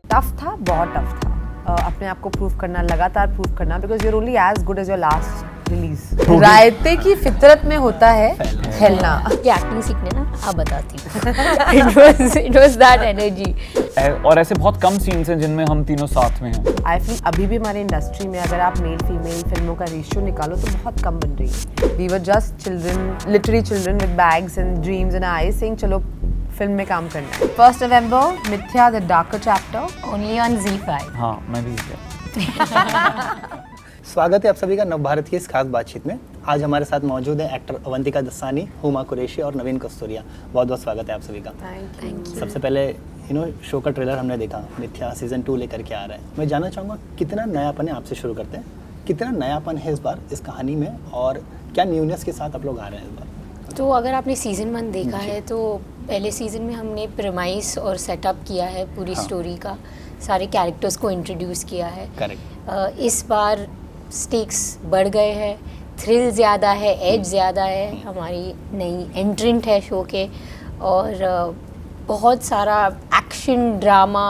Tough था, बहुत tough था। अपने आप को प्रूव करना, लगातार प्रूव करना, because you're only as good as your last release. रायते की फितरत में होता है फैलना। एक्टिंग सीखने ना आप बताती इट वाज दैट एनर्जी। और ऐसे बहुत कम सीन्स हैं जिनमें हम तीनों साथ में हैं। आई फील अभी भी हमारे इंडस्ट्री में अगर आप मेल फीमेल फिल्मों का रेशियो निकालो तो बहुत कम बन रही है। We were just children, literally children with bags and dreams and eyes saying चलो फिल्म में काम करना है। 1 नवंबर Mithya the darker chapter only on ZEE5। हाँ, मैं भी स्वागत है आप सभी का नवभारत की इस खास बातचीत में। आज हमारे साथ मौजूद है एक्टर अवंतिका दस्सानी, हुमा कुरैशी और नवीन कस्तूरिया। बहुत बहुत स्वागत है आप सभी का। Thank you. सबसे पहले शो का ट्रेलर हमने देखा, मिथ्या सीजन 2 लेकर के आ रहा है। मैं जानना चाहूँगा कितना नयापन है, आपसे शुरू करते हैं, कितना नयापन है इस बार इस कहानी में और क्या न्यूनेस के साथ आप लोग आ रहे हैं इस बार? तो अगर आपने सीज़न 1 देखा है तो पहले सीज़न में हमने प्रेमाइस और सेटअप किया है पूरी स्टोरी का, सारे कैरेक्टर्स को इंट्रोड्यूस किया है। करेक्ट। इस बार स्टेक्स बढ़ गए हैं, थ्रिल ज़्यादा है, एज ज़्यादा है, हमारी नई एंट्रेंट है शो के, और बहुत सारा एक्शन, ड्रामा,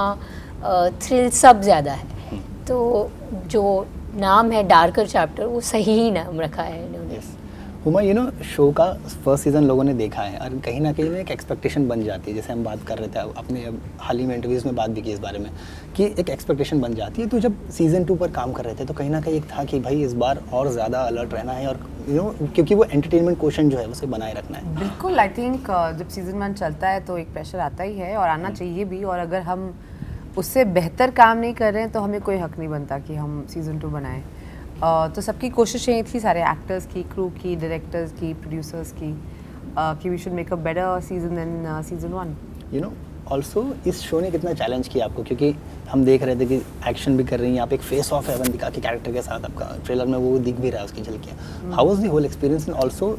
थ्रिल सब ज़्यादा है। तो जो नाम है डार्कर चैप्टर वो सही ही नाम रखा है इन्होंने। हुमा, शो का फर्स्ट सीज़न लोगों ने देखा है और कहीं ना कहीं एक एक्सपेक्टेशन बन जाती है। जैसे हम बात कर रहे थे, अपने हाल ही में इंटरव्यूज़ में बात भी की इस बारे में कि एक एक्सपेक्टेशन बन जाती है। तो जब सीज़न 2 पर काम कर रहे थे तो कहीं ना कहीं एक था कि भाई इस बार और ज़्यादा अलर्ट रहना है और क्योंकि वो एंटरटेनमेंट क्वेश्चन जो है उसे बनाए रखना है। बिल्कुल, आई थिंक जब सीजन 1 चलता है तो एक प्रेशर आता ही है और आना चाहिए भी, और अगर हम उससे बेहतर काम नहीं कर रहे हैं तो हमें कोई हक नहीं बनता कि हम सीजन 2 बनाएं। तो सबकी कोशिश यही थी, सारे एक्टर्स की, क्रू की, डायरेक्टर्स की, प्रोड्यूसर्स की, कि we should make a better season than season 1। Also इस शो ने कितना चैलेंज किया आपको, क्योंकि हम देख रहे थे कि एक्शन भी कर रही हैं आप, एक फेस ऑफ है अवंतिका के कैरेक्टर के साथ, आपका ट्रेलर में वो दिख भी रहा है उसकी झलकियाँ। How was the whole experience and also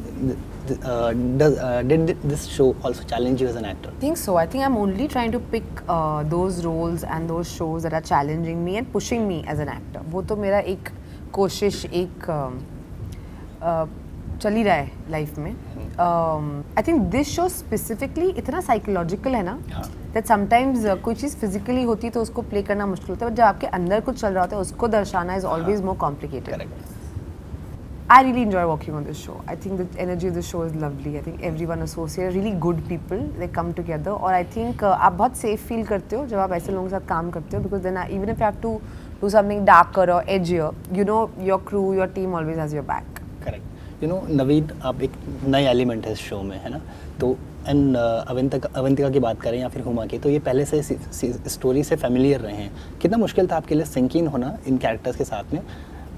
did this show also challenge you as an actor? I think so. I think I'm only trying to pick those roles and those shows that are challenging me and pushing me as an actor. वो तो मेरा एक कोशिश, एक चल ही रहा है life में। I think this show specifically इतना साइकोलॉजिकल है ना, दैट समटाइम्स कोई चीज़ फिजिकली होती है तो उसको प्ले करना मुश्किल होता है, बट जब आपके अंदर कुछ चल रहा होता है उसको दर्शाना is always more complicated. I really enjoy working on this show. I think the energy of the show is lovely. I think everyone associated, really good people, they come together. और I think आप बहुत safe feel करते हो जब आप ऐसे लोगों के साथ काम करते हो, because then even if you have to do something darker or edgier, your crew, your team always has your back. Correct. नवीन, आप एक नए एलिमेंट है इस शो में, है ना? तो एंड अवंतिका की बात करें या फिर हुमा की, तो ये पहले से स्टोरी से फेमिलियर रहे हैं। कितना मुश्किल था आपके लिए सिंक इन होना इन कैरेक्टर्स के साथ में?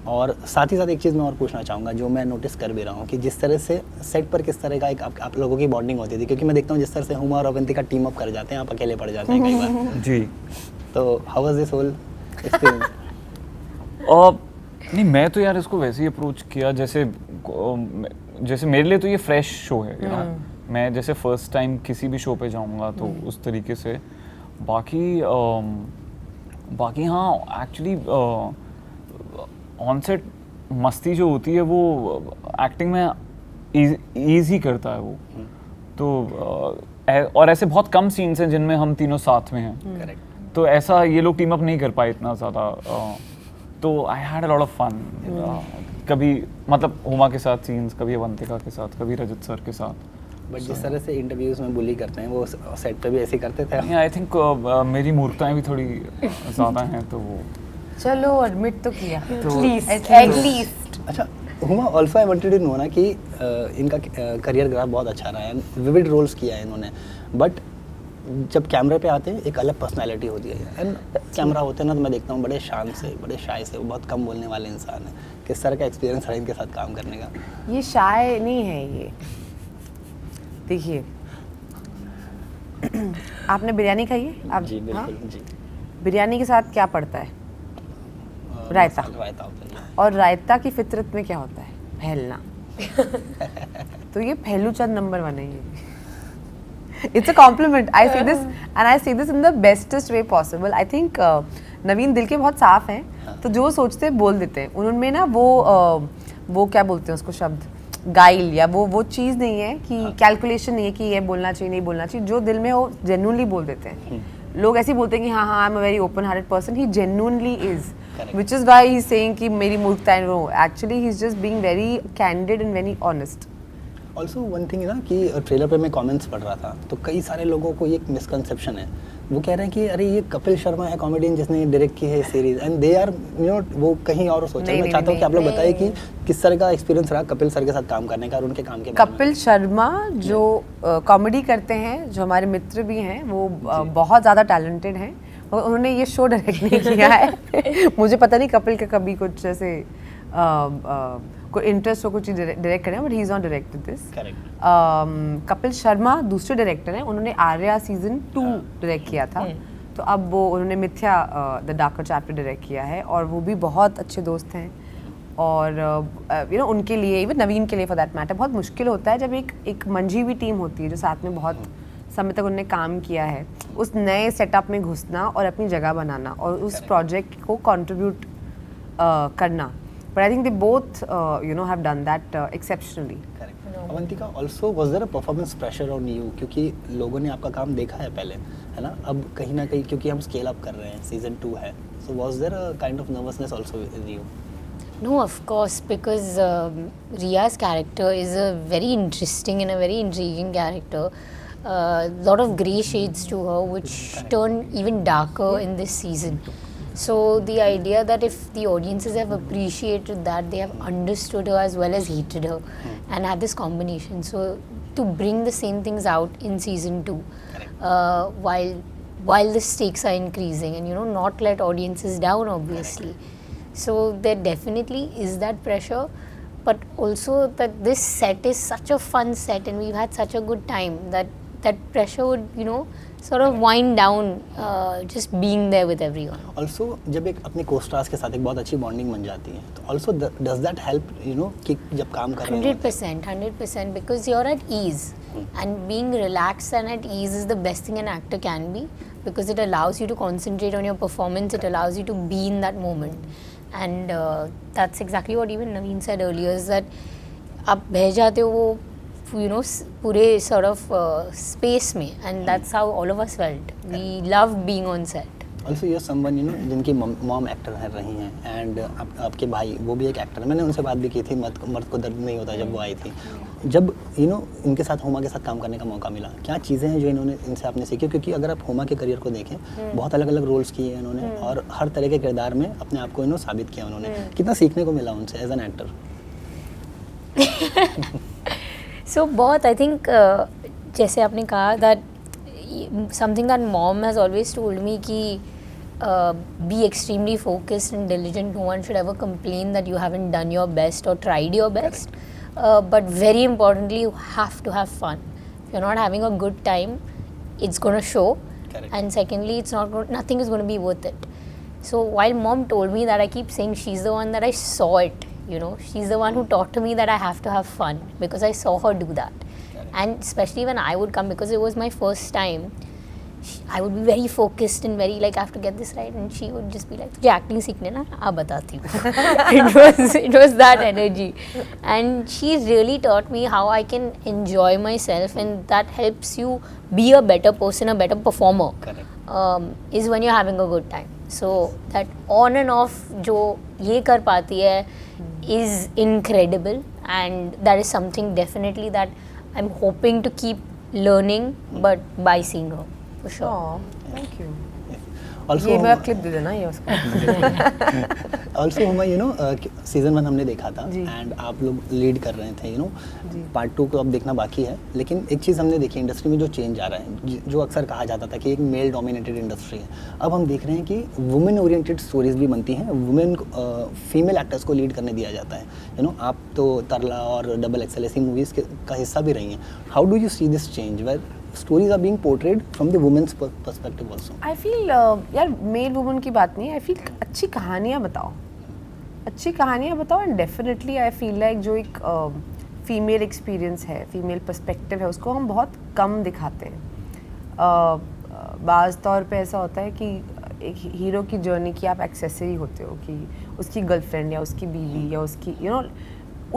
और साथ ही साथ एक चीज़ मैं और पूछना चाहूँगा जो मैं नोटिस कर भी रहा हूँ कि जिस तरह से सेट पर किस तरह का एक आप लोगों की बॉन्डिंग होती थी, क्योंकि मैं देखता हूँ जिस तरह से हुमा और अवंतिका टीम अप कर जाते हैं, आप अकेले पड़ जाते हैं कई बार। जी। तो how was this whole experience? नहीं, मैं तो यार इसको वैसे ही अप्रोच किया जैसे मेरे लिए तो ये फ्रेश शो है यार। मैं जैसे फर्स्ट टाइम किसी भी शो पे जाऊँगा तो उस तरीके से। बाकी हाँ, एक्चुअली ऑनसेट मस्ती जो होती है वो एक्टिंग में ईजी करता है वो। तो और ऐसे बहुत कम सीन्स हैं जिनमें हम तीनों साथ में हैं। करेक्ट। तो ऐसा ये लोग टीम अप नहीं कर पाए इतना ज़्यादा। तो I had a lot of fun. कभी मतलब हुमा के साथ सीन्स, कभी अवंतिका के साथ, कभी रजत सर के साथ। बट जिस तरह से इंटरव्यूज में बुली करते हैं वो सेट पे भी ऐसे करते थे? आई थिंक मेरी मूर्खताएं भी थोड़ी ज़्यादा हैं तो वो चलो एडमिट तो किया एटलीस्ट। अच्छा Huma, also I wanted to know ना कि इनका करियर ग्राफ बहुत अच्छा रहा है, विविड रोल्स किया है इन्होंने, बट जब कैमरे पे आते हैं एक अलग पर्सनालिटी होती है। एंड कैमरा होते हैं ना तो मैं देखता हूँ बड़े शान से, बड़े शाय से, वो बहुत कम बोलने वाले इंसान हैं। किस तरह का एक्सपीरियंस रहा इनके साथ काम करने का? ये शाय नहीं है ये। देखिए आपने बिरयानी खाई है? आप जी बिल्कुल। जी। बिरयानी के साथ क्या पड़ता है? रायता। रायता होता है। और रायता की फितरत में क्या होता है? फैलना। तो ये फैलू चंद नंबर 1 है ये। It's a compliment. I say this and I say this in the bestest way possible. I think नवीन दिल के बहुत साफ हैं, तो जो सोचते हैं बोल देते हैं। उनमें ना वो क्या बोलते हैं उसको शब्द, गाइल या वो चीज़ नहीं है कि कैलकुलेशन नहीं है कि ये बोलना चाहिए नहीं बोलना चाहिए। जो दिल में हो जेन्युइनली बोल देते हैं। लोग ऐसे ही बोलते हैं कि हाँ हाँ I am a very open hearted person, he genuinely is, Correct. Which is why he is saying कि मेरी मूर्खता है, no actually he is just being very candid and very honest. Also one thing ना कि trailer पे मैं comments पढ़ रहा था तो कई सारे लोगों को ये एक मिसकंसेप्शन है, वो कह रहे हैं कि अरे ये कपिल शर्मा है कॉमेडियन जिसने डायरेक्ट की है सीरीज, एंड दे आर वो कहीं और सोच रहे हैं. मैं चाहता हूँ कि आप लोग बताइए कि किस तरह का एक्सपीरियंस रहा कपिल सर के साथ काम करने का और उनके काम के बारे में. कपिल शर्मा जो कॉमेडी करते हैं, जो हमारे मित्र भी हैं, वो बहुत ज़्यादा टैलेंटेड हैं. और उन्होंने ये शो डायरेक्ट नहीं किया है. मुझे पता नहीं कपिल का कभी कुछ जैसे कोई इंटरेस्ट हो कुछ डायरेक्ट करें, but he is not directed this. Correct. Kapil Sharma दूसरे डायरेक्टर हैं, उन्होंने आर्या सीजन 2 डायरेक्ट किया था. तो अब वो उन्होंने मिथ्या द डार्कर चैप्टर डायरेक्ट किया है, और वो भी बहुत अच्छे दोस्त हैं. और यू नो उनके लिए, इवन नवीन के लिए फॉर दैट मैटर, बहुत मुश्किल होता है जब एक मंझी हुई टीम होती है जो साथ में बहुत समय तक उन्होंने काम किया है, उस नए सेटअप में घुसना और अपनी जगह बनाना और उस प्रोजेक्ट को कंट्रीब्यूट करना. But I think they both you know have done that exceptionally. Avantika, also was there a performance pressure on you, क्योंकि लोगों ने आपका काम देखा है पहले, है ना, अब कहीं ना कहीं क्योंकि हम स्केल अप कर रहे हैं, सीजन 2 है, so was there a kind of nervousness also in you? No, of course, because Riya's character is a very interesting and a very intriguing character. Lot of grey shades to her, which turn even darker in this season. So the idea that if the audiences have appreciated that, they have understood her as well as hated her, and had this combination. So to bring the same things out in season 2, while the stakes are increasing, and you know, not let audiences down, obviously. So there definitely is that pressure, but also that this set is such a fun set and we've had such a good time that pressure would, you know, sort of wind down just being there with everyone. Also जब एक अपने को stars के साथ एक बहुत अच्छी bonding बन जाती है, तो also does that help, you know, कि जब काम कर रहे हैं 100%, because you're at ease, and being relaxed and at ease is the best thing an actor can be, because it allows you to concentrate on your performance, it allows you to be in that moment. And that's exactly what even Naveen said earlier, is that आप बह जाते हो वो, you know, पूरे sort of space में, and that's how all of us felt. We loved being on set. Also you someone, you know, जिनकी mom actor रही हैं, एंड आपके भाई वो भी एक एक्टर है. मैंने उनसे बात भी की थी, मर्द को दर्द नहीं होता, जब वो आई थी. जब यू नो इनके साथ हुमा के साथ काम करने का मौका मिला, क्या चीज़ें हैं जो इन्होंने इनसे आपने सीखी? क्योंकि अगर आप हुमा के करियर को देखें, बहुत अलग अलग रोल्स किए हैं इन्होंने, और हर तरह के किरदार में अपने आप को इन्होंने साबित किया उन्होंने. कितना सीखने को मिला उनसे एज एन एक्टर? So बहुत, I think जैसे आपने कहा that something that mom has always told me कि be extremely focused and diligent. No one should ever complain that you haven't done your best or tried your best. But very importantly, you have to have fun. If you're not having a good time, it's going to show. Correct. And secondly, it's not nothing is going to be worth it. So while mom told me that, I keep saying she's the one that I saw it. You know, she's the one who taught me that I have to have fun, because I saw her do that. Correct. And especially when I would come, because it was my first time, I would be very focused and very like, I have to get this right, and she would just be like, तुझे acting सीखने ना, आ बताती हूँ. It was that energy, and she really taught me how I can enjoy myself, and that helps you be a better person, a better performer. Correct. Is when you're having a good time. So that on and off जो ये कर पाती है is incredible, and that is something definitely that I'm hoping to keep learning, but by seeing her. For sure. Oh, thank you. Also ये मेरा clip दे देना, ये उसका. Also Huma, you know, season 1 हमने देखा था, जी. एंड आप लोग लीड कर रहे थे, यू नो. जी. पार्ट 2 को अब देखना बाकी है, लेकिन एक चीज़ हमने देखी इंडस्ट्री में जो चेंज आ रहा है, जो अक्सर कहा जाता था कि एक मेल डोमिनेटेड इंडस्ट्री है, अब हम देख रहे हैं कि वुमेन ओरिएंटेड स्टोरीज भी बनती हैं, वुमेन फीमेल एक्टर्स को लीड करने दिया जाता है. यू नो, आप तो तरला और डबल एक्सएल ऐसी मूवीज़ का हिस्सा भी रही हैं. How do you see this change where stories are being portrayed from the women's perspective also? I feel यार मेल वुमन की बात नहीं है. I feel अच्छी कहानियाँ बताओ, अच्छी कहानियाँ बताओ, and definitely I feel like जो एक फीमेल एक्सपीरियंस है, फीमेल पर्सपेक्टिव है, उसको हम बहुत कम दिखाते हैं. बाज़ तौर पे ऐसा होता है कि एक हीरो की जर्नी की आप एक्सेसरी होते हो, कि उसकी गर्लफ्रेंड या उसकी बीवी या उसकी, यू नो,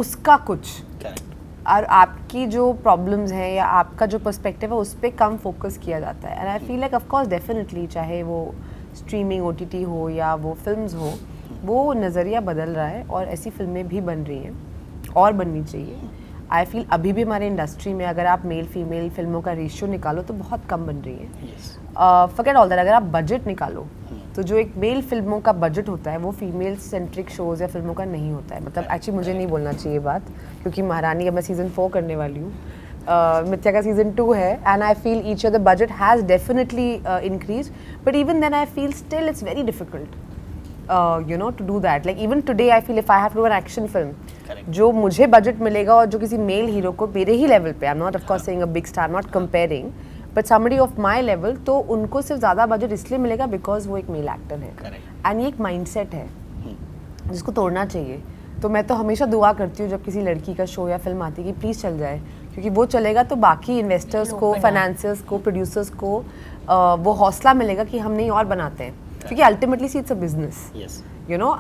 उसका कुछ. Correct. और आपकी जो प्रॉब्लम्स हैं या आपका जो पर्सपेक्टिव है उस पर कम फोकस किया जाता है. And I feel like of course definitely चाहे वो स्ट्रीमिंग OTT हो या वो फिल्म्स हो, वो नज़रिया बदल रहा है और ऐसी फिल्में भी बन रही हैं और बननी चाहिए. आई फील अभी भी हमारे इंडस्ट्री में अगर आप मेल फीमेल फिल्मों का रेशियो निकालो तो बहुत कम बन रही है. फॉरगेट ऑल दैट, अगर आप बजट निकालो तो जो एक मेल फिल्मों का बजट होता है वो फीमेल सेंट्रिक शोज़ या फिल्मों का नहीं होता है. मतलब एक्चुअली मुझे नहीं बोलना चाहिए बात, क्योंकि महारानी का मैं सीज़न 4 करने वाली हूँ, मिथ्या का सीज़न 2 है, and I feel each of the budget has definitely increase, but even then I feel still it's very difficult to do that. Like even today I feel if I have to do an action film, जो मुझे budget मिलेगा और जो किसी mail hero को मेरे ही level पे, I'm not of course saying a big star, I'm not comparing, but somebody of my level, तो उनको सिर्फ ज़्यादा बजट इसलिए मिलेगा बिकॉज वो एक मेल एक्टर है. एंड ये एक माइंडसेट है जिसको तोड़ना चाहिए. तो मैं तो हमेशा दुआ करती हूँ जब किसी लड़की का शो या फिल्म आती है कि प्लीज़ चल जाए, क्योंकि वो चलेगा तो बाकी इन्वेस्टर्स को, फाइनेंसियर्स को, प्रोड्यूसर्स को वो हौसला मिलेगा कि हम नहीं और बनाते हैं. क्योंकि ultimately see it's a business,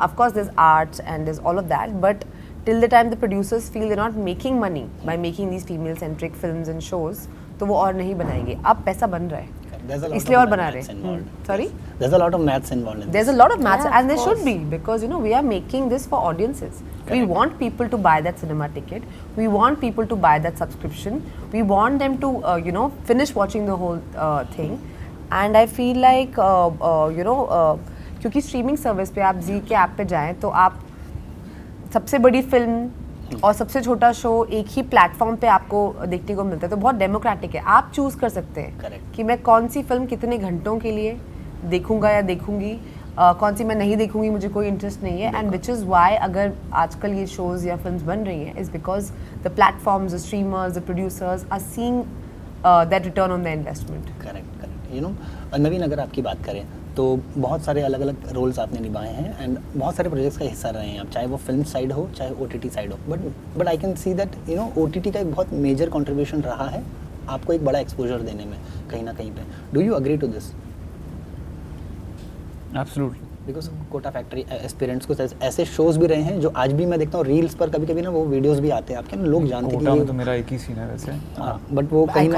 of course there's arts and there's all of that, but till the time the producers feel they're not making money by making these female centric films and shows, तो वो और नहीं बनाएंगे. अब पैसा बन रहा है इसलिए और बना रहे हैं. Sorry, there's a lot of maths involved in there's a lot of maths, and there should be, because we are making this for audiences. We want people to buy that cinema ticket, we want people to buy that subscription, we want them to finish watching the whole thing. And I feel like क्योंकि streaming service पे आप जी के app पे जाएं तो आप सबसे बड़ी फिल्म और सबसे छोटा शो एक ही प्लेटफॉर्म पे आपको देखने को मिलता है. तो बहुत डेमोक्रेटिक है, आप चूज़ कर सकते हैं कि मैं कौन सी फिल्म कितने घंटों के लिए देखूंगा या देखूंगी, कौन सी मैं नहीं देखूंगी, मुझे कोई इंटरेस्ट नहीं है. एंड विच इज़ वाई अगर आजकल ये शोज़ या फिल्म बन रही हैं is because the platforms, the streamers, the producers are seeing that return on the investment. Correct. Naveen, अगर आपकी बात करें तो बहुत सारे अलग अलग रोल्स आपने निभाए हैं एंड बहुत सारे प्रोजेक्ट्स का हिस्सा रहे हैं आप, चाहे वो फिल्म साइड हो चाहे OTT साइड हो, but I can see that OTT का एक बहुत मेजर कंट्रीब्यूशन रहा है आपको एक बड़ा एक्सपोजर देने में कहीं ना कहीं पे. Do you agree to this? Absolutely, because Kota factory aspirants को ऐसे शोज भी रहे हैं जो आज भी मैं देखता हूँ रील्स पर कभी कभी ना वो वीडियोस भी आते हैं आपके, लोग जानते हैं कोटा में तो मेरा एक ही सीन है वैसे. हाँ, बट वो कहीं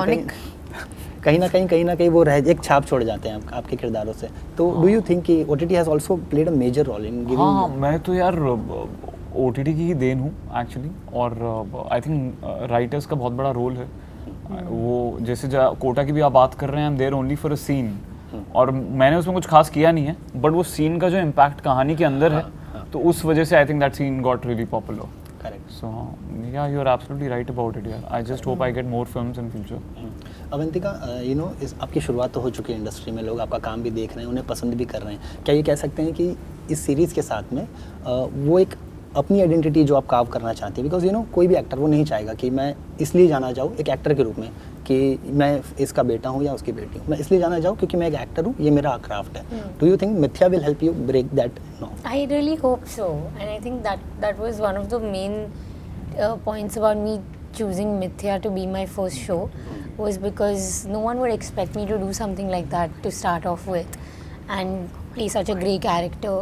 ना कहीं वो एक छाप छोड़ जाते हैं आपके किरदारों से. तो डू यू थिंक कि OTT has also played a major role in giving? हाँ, मैं तो यार OTT की ही देन हूँ एक्चुअली, और आई थिंक राइटर्स का बहुत बड़ा रोल है. वो जैसे कोटा की भी आप बात कर रहे हैं, I am there only for a scene, और मैंने उसमें कुछ खास किया नहीं है, बट वो सीन का जो इम्पैक्ट कहानी के अंदर है, तो उस वजह से I think that scene got really popular. Correct. So yeah, you are absolutely right about it. Yeah, I just hope I get more films in future. Avantika, इस आपकी शुरुआत तो हो चुकी है इंडस्ट्री में, लोग आपका काम भी देख रहे हैं, उन्हें पसंद भी कर रहे हैं. क्या ये कह सकते हैं कि इस सीरीज़ के साथ में वो एक अपनी आइडेंटिटी जो आप कार्व करना चाहते हैं, बिकॉज कोई भी एक्टर वो नहीं चाहेगा कि मैं इसलिए जाना जाऊँ एक एक्टर के रूप में कि मैं इसका बेटा हूँ या उसकी बेटी हूँ, मैं इसलिए जाना जाऊँ क्योंकि मैं एक एक्टर हूँ, ये मेरा क्राफ्ट है. Do you think Mithya will help you break that? No, I really hope so, and I think that was one of the main points about me choosing Mithya to be my first show, was because no one would expect me to do something like that to start off with and play such a great character.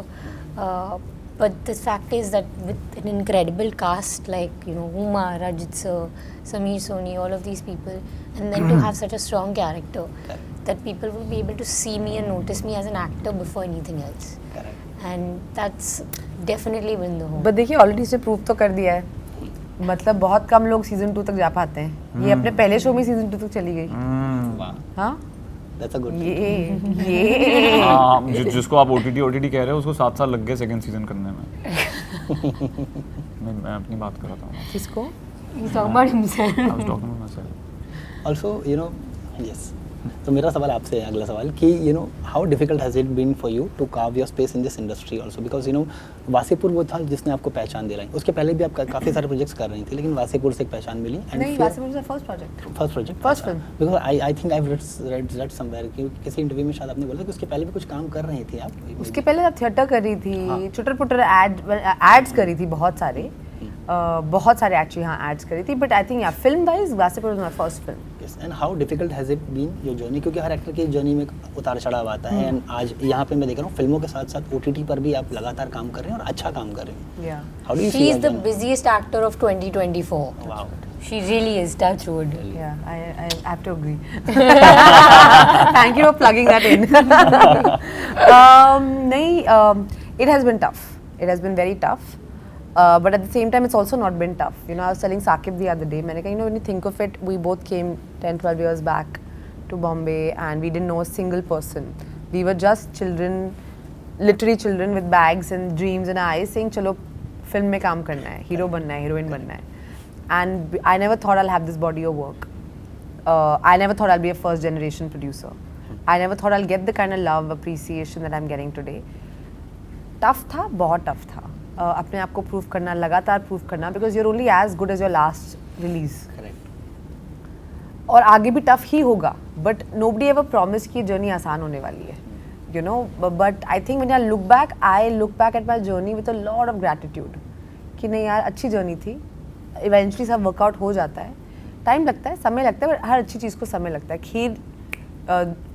But the fact is that with an incredible cast like Huma, Rajit sir, Sameer Soni, all of these people, and then to have such a strong character that people will be able to see me and notice me as an actor before anything else. And that's definitely been the hope. But देखिए already इसने prove तो कर दिया है, मतलब बहुत कम लोग season 2 तक जा पाते हैं. ये अपने पहले शो में सीजन 2 तक चली गई. हाँ, दैट्स अ गुड. ये हाँ, जिसको आप OTT कह रहे हो उसको 7 साल लग गए सेकंड सीजन करने में. मैं अपनी बात कर रहा था. किसको? He's talking about himself. I was talking about myself. Also yes, तो मेरा सवाल आपसे है अगला सवाल कि how difficult has it been for you to carve your space in this industry also, because Wasseypur वो था जिसने आपको पहचान दिलाई. उसके पहले भी आप काफ़ी सारे प्रोजेक्ट्स कर रही थी, लेकिन वासीपुर से एक पहचान मिली. नहीं, वासीपुर का first project, first film. Because I think I read somewhere कि किसी इंटरव्यू में शायद आपने बोला कि उसके पहले भी कुछ काम कर रही थी आप. उसके पहले आप थिएटर कर रही थी, चुटर पुटर एड्स करी थी, बहुत सारे एक्चुअली हाँ एड्स करी थी. But I think film wise Wasseypur was my first film. Yes, and how difficult has it been your journey, क्योंकि हर एक्टर की जर्नी में उतार चढ़ाव आता है. एंड आज यहाँ पे मैं देख रहा हूँ फिल्मों के साथ साथ OTT पर भी आप लगातार काम कर रहे हैं और अच्छा काम कर रहे हैं. How do you see He is the busiest actor of 2024. Wow, She really is, touch wood. Yeah, I have to agree. Thank you for plugging that in. It has been tough. It has been very tough. But at the same time, it's also not been tough. You know, I was telling Saqib the other day, मैंने कहा, you know, when you think of it, we both came 10, 12 years back to Bombay and we didn't know a single person. We were just children, literally children with bags and dreams in our eyes saying, चलो film में काम करना है, hero बनना है, heroine बनना है. And I never thought I'll have this body of work. I never thought I'll be a first generation producer. I never thought I'll get the kind of love, appreciation that I'm getting today. Tough था, बहुत tough था. अपने आप को prove करना, लगातार prove करना, because you're only as good as your last release. Correct. और आगे भी tough ही होगा. But nobody ever promised कि journey आसान होने वाली है. You know, but I think when I look back at my journey with a lot of gratitude. कि नहीं यार, अच्छी journey थी. इवेंचुअली सब वर्कआउट हो जाता है. टाइम लगता है, समय लगता है, बट हर अच्छी चीज़ को समय लगता है. खीर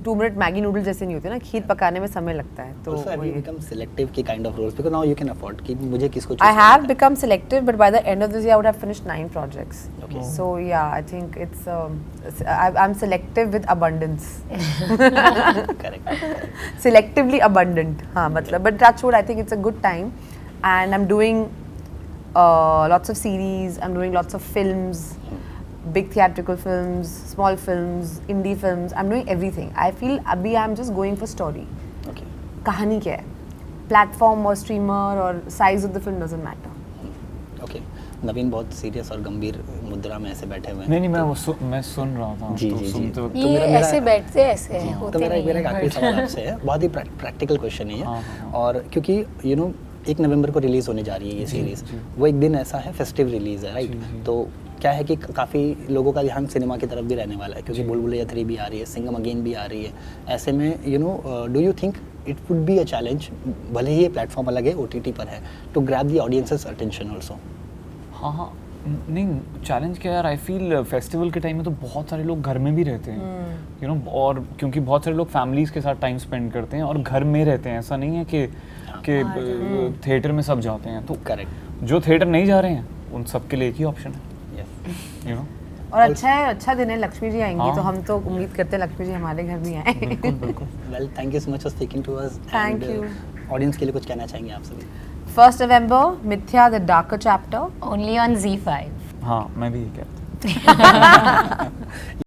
2 मिनट मैगी नूडल जैसे नहीं होते ना, खीर पकाने में समय लगता है. तो Also, have you become selective की kind of roles because now you can afford कि मुझे किसको I choose have करना है. become selective, but by the end of this year, I would have finished 9 projects. Okay. So yeah, I think it's I'm selective with abundance. Correct. Selectively abundant. हाँ मतलब, but that's what I think it's a good time, and I'm doing lots of series. I'm doing lots of films, big theatrical films, small films, indie films. I'm doing everything. I feel अभी I'm just going for story. Okay. कहानी क्या है? Platform or streamer or size of the film doesn't matter. Okay. नवीन बहुत serious और गंभीर मुद्रा में ऐसे बैठे हुए हैं. नहीं मैं सुन रहा था. जी, तो जी, जी. सुनते वक्त ये मेरा- ऐसे बैठते ऐसे हैं, तो होते मेरा नहीं एक आखिरी हैं, सवाल आपसे है. बहुत ही प्रैक्टिकल क्वेश्चन है ये. हाँ, हाँ. और क्योंकि यू नो 1 नवंबर को रिलीज होने जा रही है ये सीरीज. वो एक दिन ऐसा है, फेस्टिव रिलीज है, राइट? तो क्या है कि काफ़ी लोगों का ध्यान सिनेमा की तरफ भी रहने वाला है क्योंकि बुलबुलैया 3 भी आ रही है, सिंघम अगेन भी आ रही है. ऐसे में you know do you think it would be a challenge, भले ही ये प्लेटफॉर्म अलग है, OTT पर है, to grab the audience's attention also? हाँ नहीं, चैलेंज क्या यार, आई फील फेस्टिवल के टाइम में तो बहुत सारे लोग घर में भी रहते हैं, यू नो, और क्योंकि बहुत सारे लोग फैमिलीज के साथ टाइम स्पेंड करते हैं और घर में रहते हैं. ऐसा नहीं है कि थिएटर में सब जाते हैं. तो करेक्ट. जो थिएटर नहीं जा रहे हैं उन सब के लिए एक ही ऑप्शन है, यस. You know. और अच्छा है, अच्छा दिन है, लक्ष्मी जी आएंगी, हाँ. तो हम तो उम्मीद करते हैं लक्ष्मी जी हमारे घर भी आए. बिल्कुल बिल्कुल. Well, thank you so much for speaking to us. Thank you. Audience के लिए कुछ कहना चाहेंगे आप सभी? 1st November, Mithya, the darker chapter. only on Z5. हाँ, मैं भी ये कहता हूँ.